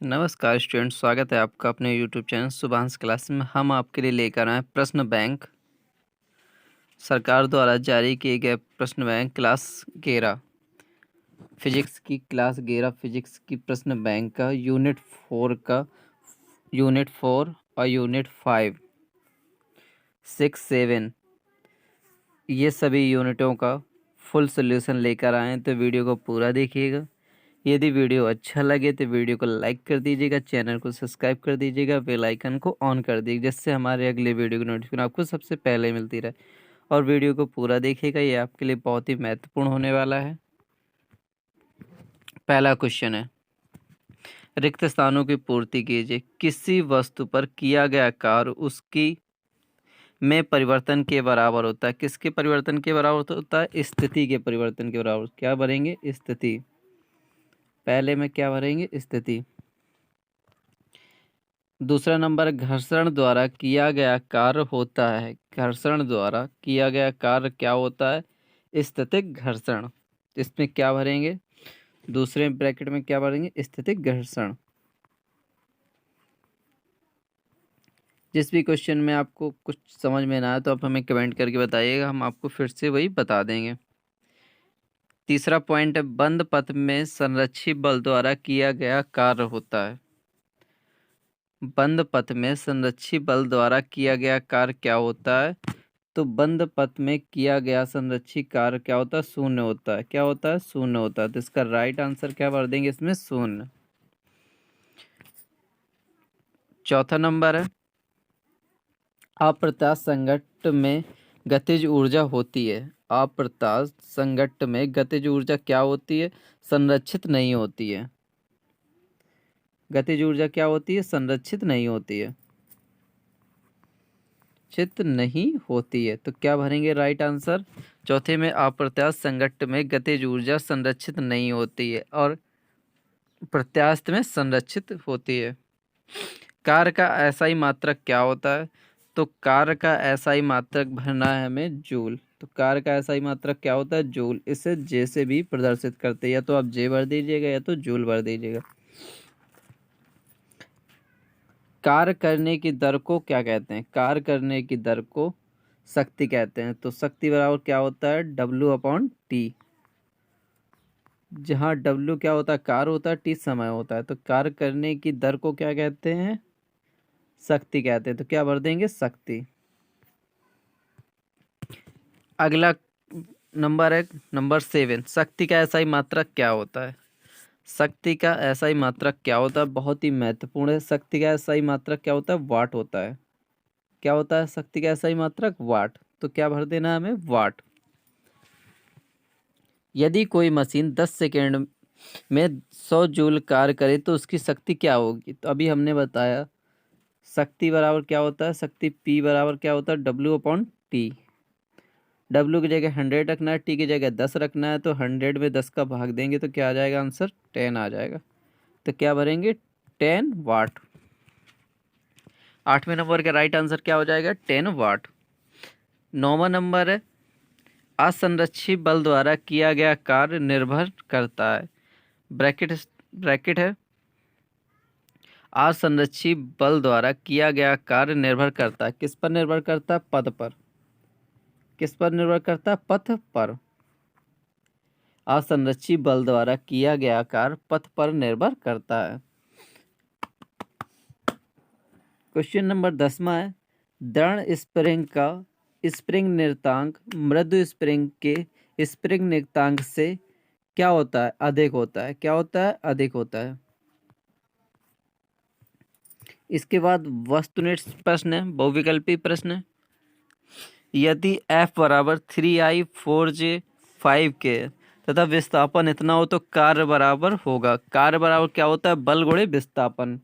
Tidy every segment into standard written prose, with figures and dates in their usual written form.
नमस्कार स्टूडेंट, स्वागत है आपका अपने यूट्यूब चैनल शुभांश क्लास में। हम आपके लिए लेकर आए प्रश्न बैंक, सरकार द्वारा जारी किए गए प्रश्न बैंक क्लास 11 फिजिक्स की फिजिक्स की प्रश्न बैंक का यूनिट 4 और यूनिट 5, 6, 7 ये सभी यूनिटों का फुल सोल्यूशन लेकर आए हैं, तो वीडियो को पूरा देखिएगा। यदि वीडियो अच्छा लगे तो वीडियो को लाइक कर दीजिएगा, चैनल को सब्सक्राइब कर दीजिएगा, बेल आइकन को ऑन कर दीजिएगा, जिससे हमारे अगले वीडियो की नोटिफिकेशन आपको सबसे पहले मिलती रहे। और वीडियो को पूरा देखिएगा, ये आपके लिए बहुत ही महत्वपूर्ण होने वाला है। पहला क्वेश्चन है, रिक्त स्थानों की पूर्ति कीजिए। किसी वस्तु पर किया गया कार्य उसकी में परिवर्तन के बराबर होता है। किसके परिवर्तन के बराबर होता है? स्थिति के परिवर्तन के बराबर। क्या भरेंगे? स्थिति। पहले में क्या भरेंगे? स्थिति। दूसरा नंबर, घर्षण द्वारा किया गया कार्य होता है। घर्षण द्वारा किया गया कार्य क्या होता है? स्थितिक घर्षण। इसमें क्या भरेंगे? दूसरे ब्रैकेट में क्या भरेंगे? स्थितिक घर्षण। जिस भी क्वेश्चन में आपको कुछ समझ में ना आए तो आप हमें कमेंट करके बताइएगा, हम आपको फिर से वही बता देंगे। तीसरा पॉइंट है, बंद पथ में संरक्षित बल द्वारा किया गया कार्य होता है। बंद पथ में संरक्षित बल द्वारा किया गया कार्य क्या होता है? तो बंद पथ में किया गया संरक्षित कार्य क्या होता है? शून्य होता है। क्या होता है? शून्य होता है। तो इसका राइट आंसर क्या भर देंगे इसमें? शून्य। चौथा नंबर है, अप्रत्यास्थ संघट्ट में गतिज ऊर्जा होती है। अप्रत्यास्थ संघट्ट में गतिज ऊर्जा क्या होती है? संरक्षित नहीं होती है। गतिज ऊर्जा क्या होती है? संरक्षित नहीं होती है। चित नहीं होती है। तो क्या भरेंगे राइट आंसर? चौथे में, अप्रत्यास्थ संघट्ट में गतिज ऊर्जा संरक्षित नहीं होती है और प्रत्यास्थ में संरक्षित होती है। कार्य का ऐसा ही मात्रक क्या होता है? तो कार्य का ऐसा ही मात्रक भरना है हमें, जूल। तो कार्य का ऐसा ही मात्रक क्या होता है? जूल। इसे जे से भी प्रदर्शित करते हैं, या तो आप जे भर दीजिएगा या तो जूल भर दीजिएगा। कार्य करने की दर को क्या कहते हैं? कार्य करने की दर को शक्ति कहते हैं। तो शक्ति बराबर क्या होता है? W/T। जहाँ W क्या होता है? कार्य होता है, T समय होता है। तो कार्य करने की दर को क्या कहते हैं? शक्ति कहते हैं। तो क्या भर देंगे? शक्ति। अगला नंबर है नंबर 7, शक्ति का ऐसा ही मात्रक क्या होता है? शक्ति का ऐसा ही मात्रक क्या होता है? बहुत ही महत्वपूर्ण है। शक्ति का ऐसा ही मात्रक क्या होता है? वाट होता है। क्या होता है शक्ति का ऐसा ही मात्रक? वाट। तो क्या भर देना है हमें? वाट। यदि कोई मशीन 10 सेकेंड में 100 जूल कार्य करे तो उसकी शक्ति क्या होगी? तो अभी हमने बताया शक्ति बराबर क्या होता है? शक्ति P बराबर क्या होता है? W/T। W की जगह 100 रखना है, T की जगह 10 रखना है। तो 100 में 10 का भाग देंगे तो क्या आ जाएगा आंसर? 10 आ जाएगा। तो क्या भरेंगे? 10 वाट। 8वें नंबर का राइट आंसर क्या हो जाएगा? 10 वाट। 9वां नंबर है, असंरक्षित बल द्वारा किया गया कार्य निर्भर करता है। ब्रैकेट ब्रैकेट है, असंरक्षित बल द्वारा किया गया कार्य निर्भर करता है। किस पर निर्भर करता है? पद पर। किस पर निर्भर करता है? पथ पर। असंरक्षित बल द्वारा किया गया कार्य पथ पर निर्भर करता है। क्वेश्चन नंबर 10वां है, दृढ़ स्प्रिंग का स्प्रिंग नियतांक मृदु स्प्रिंग के स्प्रिंग नियतांक से क्या होता है? अधिक होता है। क्या होता है? अधिक होता है। इसके बाद वस्तुनिष्ठ प्रश्न है, बहुविकल्पी प्रश्न है। यदि F बराबर 3I 4J 5K तथा विस्थापन इतना हो तो कार्य बराबर होगा। कार्य बराबर क्या होता है? बल गुणे विस्थापन।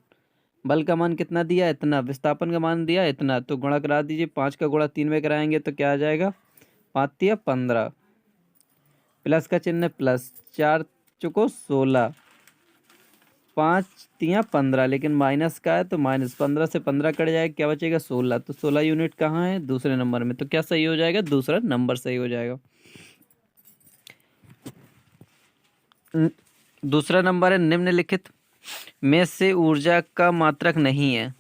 बल का मान कितना दिया? इतना। विस्थापन का मान दिया इतना। तो गुणा करा दीजिए। 5 का गुणा 3 में कराएंगे तो क्या आ जाएगा? 5 या 15। प्लस का चिन्ह प्लस। 4 चुको 16, 5 तिया 15, लेकिन माइनस का है तो माइनस। 15 से 15 कट जाएगा, क्या बचेगा? 16। तो 16 यूनिट कहाँ है? दूसरे नंबर में। तो क्या सही हो जाएगा? दूसरा नंबर सही हो जाएगा। दूसरा नंबर है, निम्नलिखित में से ऊर्जा का मात्रक नहीं है।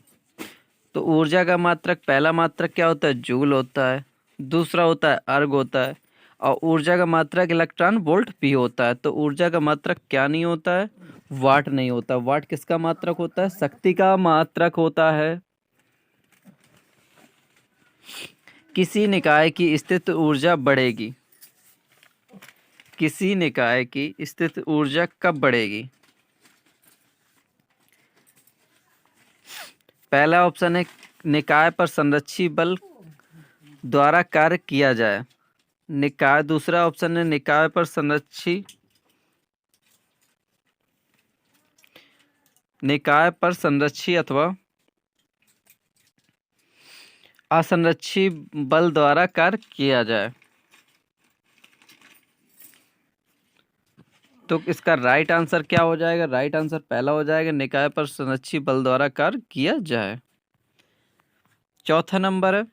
तो ऊर्जा का मात्रक, पहला मात्रक क्या होता है? जूल होता है, दूसरा होता है अर्ग होता है, और ऊर्जा का मात्रक इलेक्ट्रॉन वोल्ट भी होता है। तो ऊर्जा का मात्रक क्या नहीं होता है? वाट नहीं होता। वाट किसका मात्रक होता है? शक्ति का मात्रक होता है। किसी निकाय की स्थित ऊर्जा बढ़ेगी। किसी निकाय की स्थित ऊर्जा कब बढ़ेगी? पहला ऑप्शन है निकाय पर संरक्षी बल द्वारा कार्य किया जाए। निकाय, दूसरा ऑप्शन है निकाय पर संरक्षी अथवा असंरक्षी बल द्वारा कार्य किया जाए। तो इसका राइट आंसर क्या हो जाएगा? राइट आंसर पहला हो जाएगा, निकाय पर संरक्षी बल द्वारा कार्य किया जाए। चौथा नंबर है,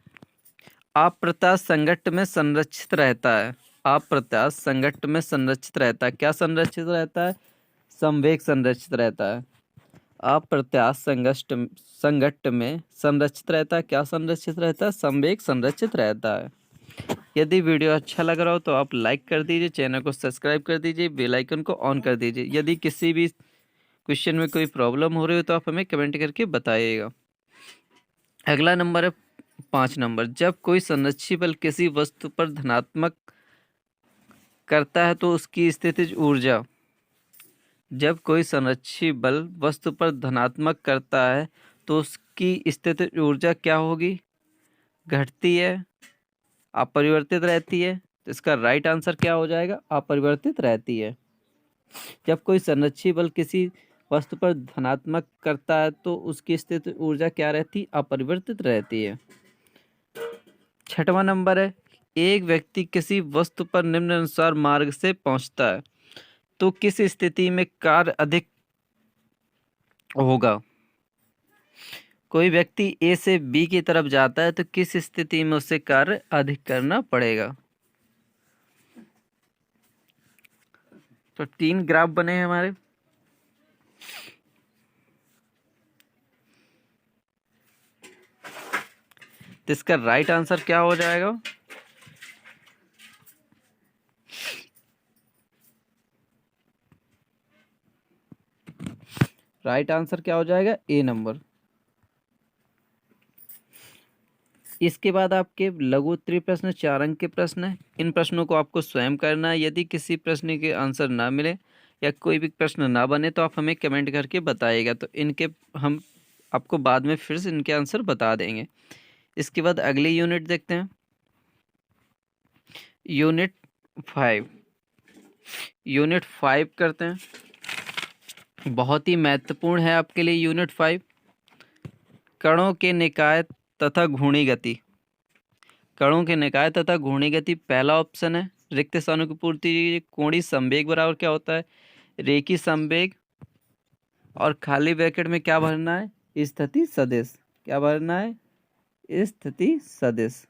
अप्रत्यास्थ संघट्ट में संरक्षित रहता है। अप्रत्यास्थ संघट्ट में संरक्षित रहता है। क्या संरक्षित रहता है? संवेग संरक्षित रहता है। अप्रत्यास्थ संघट्ट में संरक्षित रहता है। क्या संरक्षित रहता है? संवेग संरक्षित रहता है। यदि वीडियो अच्छा लग रहा हो तो आप लाइक कर दीजिए, चैनल को सब्सक्राइब कर दीजिए, बेल आइकन को ऑन कर दीजिए। यदि किसी भी क्वेश्चन में कोई प्रॉब्लम हो रही हो तो आप हमें कमेंट करके बताइएगा। अगला नंबर है 5 नंबर, जब कोई संरक्षी बल किसी वस्तु पर धनात्मक करता है तो उसकी स्थितिज ऊर्जा। जब कोई संरक्षी बल वस्तु पर धनात्मक करता है तो उसकी स्थितिज ऊर्जा क्या होगी? घटती है, अपरिवर्तित रहती है। तो इसका राइट आंसर क्या हो जाएगा? अपरिवर्तित रहती है। जब कोई संरक्षी बल किसी वस्तु पर धनात्मक करता है तो उसकी स्थितिज ऊर्जा क्या रहती? अपरिवर्तित रहती है। छठवां नंबर है, एक व्यक्ति किसी वस्तु पर निम्नानुसार मार्ग से पहुंचता है तो किस स्थिति में कार्य अधिक होगा? कोई व्यक्ति ए से बी की तरफ जाता है तो किस स्थिति में उसे कार्य अधिक करना पड़ेगा? तो 3 ग्राफ बने हैं हमारे। तो इसका राइट आंसर क्या हो जाएगा? राइट आंसर क्या हो जाएगा? ए नंबर। इसके बाद आपके लघु उत्तरीय प्रश्न 4 अंक के प्रश्न है। इन प्रश्नों को आपको स्वयं करना है। यदि किसी प्रश्न के आंसर ना मिले या कोई भी प्रश्न ना बने तो आप हमें कमेंट करके बताइएगा, तो इनके हम आपको बाद में फिर से इनके आंसर बता देंगे। इसके बाद अगली यूनिट देखते हैं, यूनिट 5। यूनिट 5 करते हैं, बहुत ही महत्वपूर्ण है आपके लिए यूनिट 5। कणों के निकाय तथा घूर्णी गति। कणों के निकाय तथा घूर्णी गति, पहला ऑप्शन है रिक्त स्थानों की पूर्ति कोणीय संवेग बराबर क्या होता है? रेखीय संवेग, और खाली ब्रैकेट में क्या भरना है? स्थिति सदिश। क्या भरना है? स्थिति सदिश।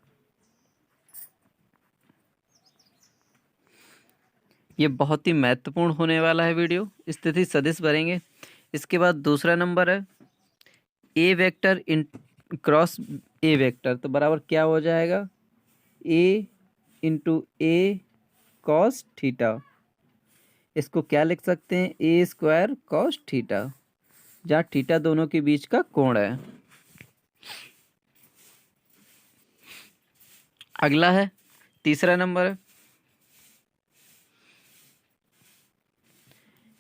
ये बहुत ही महत्वपूर्ण होने वाला है वीडियो, स्थिति सदिश भरेंगे। इसके बाद दूसरा नंबर है A vector in cross A vector, तो बराबर क्या हो जाएगा? A into A cos theta. इसको क्या लिख सकते हैं? ए स्क्वायर कॉस थीटा, जहाँ थीटा दोनों के बीच का कोण है। अगला है तीसरा नंबर है,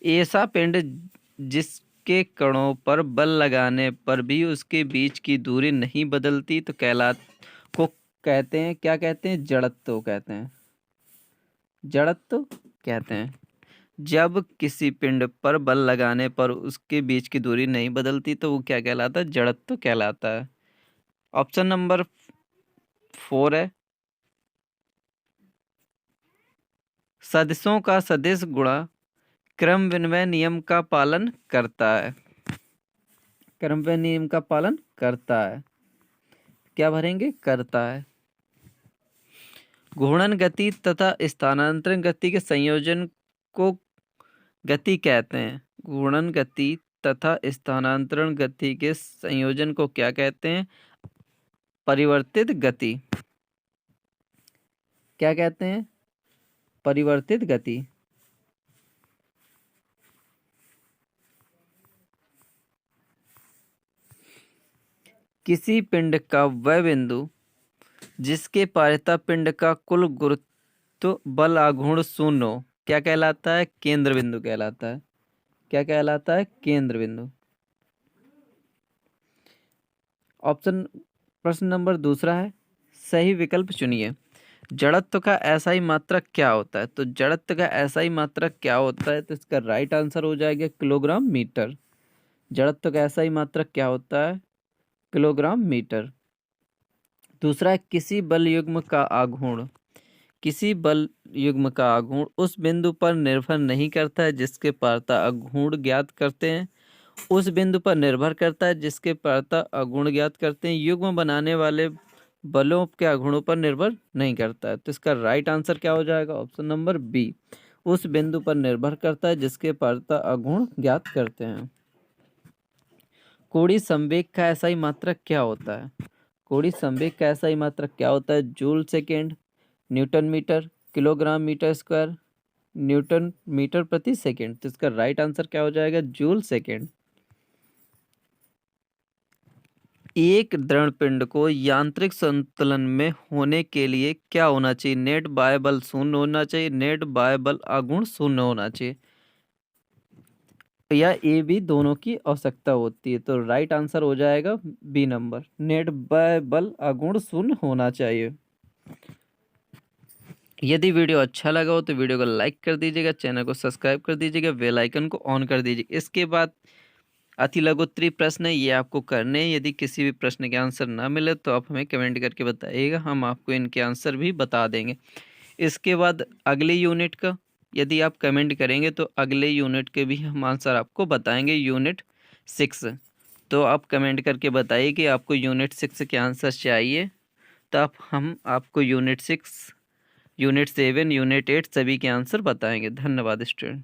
ऐसा पिंड जिसके कणों पर बल लगाने पर भी उसके बीच की दूरी नहीं बदलती तो को कहते हैं, क्या कहते हैं? जड़त्व कहते हैं। जड़त्व कहते हैं। जब किसी पिंड पर बल लगाने पर उसके बीच की दूरी नहीं बदलती तो वो क्या कहलाता है? जड़त्व कहलाता है। ऑप्शन नंबर 4 है, सदिशों का सदिश गुणा क्रम विनिमय नियम का पालन करता है। क्रम विनिमय नियम का पालन करता है। क्या भरेंगे? करता है। घूर्णन गति तथा स्थानांतरण गति के संयोजन को गति कहते हैं। घूर्णन गति तथा स्थानांतरण गति के संयोजन को क्या कहते हैं? परिवर्तित गति। क्या कहते हैं? परिवर्तित गति। किसी पिंड का वह बिंदु जिसके पारिता पिंड का कुल गुरुत्व बल आघूर्ण शून्य हो क्या कहलाता है? केंद्र बिंदु कहलाता है। क्या कहलाता है? केंद्र बिंदु। ऑप्शन प्रश्न नंबर दूसरा है, सही विकल्प चुनिए। जड़त्व का एसआई मात्रक क्या होता है? तो जड़त्व का एसआई मात्रक क्या होता है? तो इसका राइट आंसर हो जाएगा किलोग्राम मीटर। जड़त्व का एसआई मात्रक क्या होता है? Kilogram metre. दूसरा है, किसी बल युग्म का आघूर्ण। किसी बल युग्म का आघूर्ण उस बिंदु पर निर्भर नहीं करता है जिसके पारता आघूर्ण ज्ञात करते हैं। उस बिंदु पर निर्भर करता है जिसके पारता आघूर्ण ज्ञात करते हैं। युग्म बनाने वाले बलों के आघूर्णों पर निर्भर नहीं करता है। तो इसका राइट आंसर क्या हो जाएगा? ऑप्शन नंबर बी, उस बिंदु पर निर्भर करता है जिसके पारता आघूर्ण ज्ञात करते हैं। कोणीय संवेग का एसआई मात्रक क्या होता है? कोणीय संवेग का एसआई मात्रक क्या होता है? Joule second, newton metre, kilogram metre square, newton metre प्रति सेकेंड। तो इसका राइट आंसर क्या हो जाएगा? Joule second. एक दृढ़ पिंड को यांत्रिक संतुलन में होने के लिए क्या होना चाहिए? नेट बाह्य बल शून्य होना चाहिए, नेट बाह्य बल आघूर्ण शून्य होना चाहिए, या ए बी दोनों की आवश्यकता होती है। तो राइट आंसर हो जाएगा बी नंबर, नेट बाह्य बल आघूर्ण शून्य होना चाहिए। यदि वीडियो अच्छा लगा हो तो वीडियो को लाइक कर दीजिएगा, चैनल को सब्सक्राइब कर दीजिएगा, बेल आइकन को ऑन कर दीजिए। इसके बाद अति लघुत्तरीय प्रश्न है, ये आपको करने हैं। यदि किसी भी प्रश्न के आंसर ना मिले तो आप हमें कमेंट करके बताइएगा, हम आपको इनके आंसर भी बता देंगे। इसके बाद अगले यूनिट का यदि आप कमेंट करेंगे तो अगले यूनिट के भी हम आंसर आपको बताएंगे, यूनिट 6। तो आप कमेंट करके बताइए कि आपको यूनिट 6 के आंसर चाहिए, तो हम आपको यूनिट 6, यूनिट 7, यूनिट 8 सभी के आंसर बताएंगे। धन्यवाद स्टूडेंट।